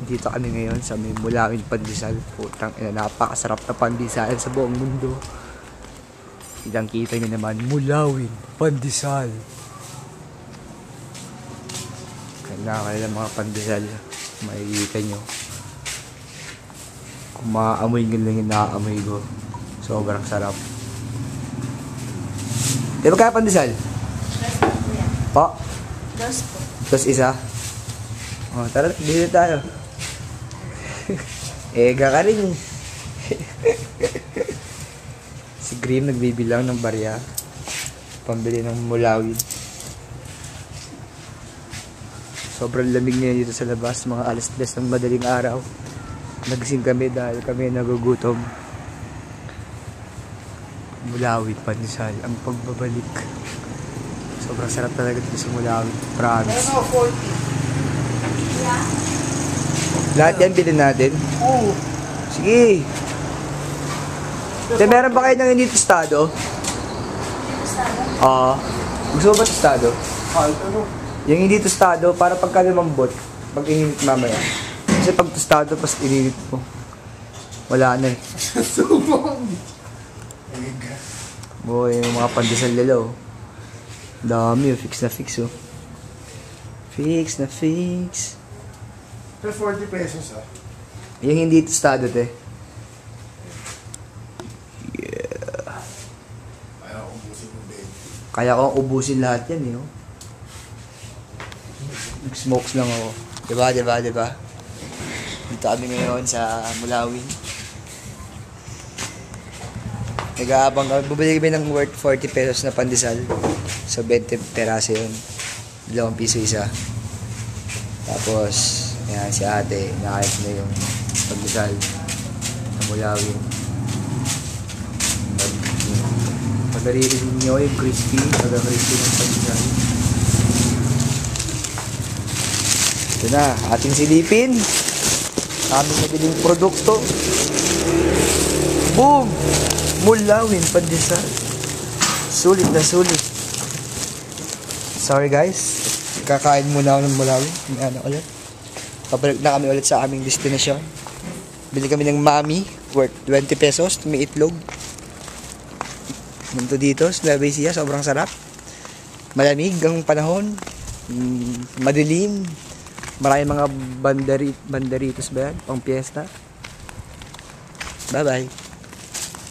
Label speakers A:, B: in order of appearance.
A: Dito kami ngayon sa may Mulawin Pandesal. Putang ina, napakasarap na pandesal sa buong mundo. Kitang-kita nyo naman, Mulawin Pandesal. Kailangan mga pandesal. Makikita nyo. Kung maaamoy nyo lang yung naaamoy ko. Sobrang sarap. Di ba kaya pandesal? Po?
B: Dos po.
A: Dos isa? O, tara, dito tayo. Ega ka rin eh. Si Grim nagbibilang ng barya. Pambili ng Mulawin. Sobrang lamig niya dito sa labas. Mga alas 10 ng madaling araw. Nagising kami dahil kami nagugutom. Mulawin Pandesal, ang pagbabalik. Sobrang sarap talaga dito sa Mulawin. Promise.
B: Ano, 40? Yeah.
A: Lahat yan bilhin natin?
B: Oo.
A: Sige. Meron ba kayo ng hindi tostado? Oo. Gusto mo ba tostado?
B: Ano?
A: Yung hindi tostado, para pagka lumambot, pag ininit mamaya. Kasi pag tostado, pas ininit mo. Wala na eh.
B: Subong.
A: Boy, yung mga pandesal nila oh. Dami oh, fix na fix oh. Fix na fix.
B: Pero 40 pesos ah.
A: Yung hindi tostado te. Yeah.
B: Kaya ubusin mo din.
A: Kaya ko ubusin lahat yan eh oh. Nag-smokes lang ako. Diba? Dito kami ngayon sa Mulawin. Nag-aabang kami. Bubili kami ng worth 40 pesos na pandesal. So 20 peraso yun. 2 piso isa. Tapos, yan si ate. Nakayos na yung pandesal na Mulawin. Pag naririnig nyo yung crispy. Pag-crispy ng pandesal. Ito na, ating silipin. Aming nabiling produkto. Boom! Mulawin Pandesal. Sulit na sulit. Sorry guys. Kakain muna ako ng Mulawin. Ano ulit. Pabalik na kami ulit sa aming destination. Bili kami ng mami. Worth 20 pesos. May itlog. Nandito dito sa Nueva Ecija. Sobrang sarap. Malamig ang panahon. Madilim. Maraming mga banderitos ba yan? Pang piyesta. Bye bye.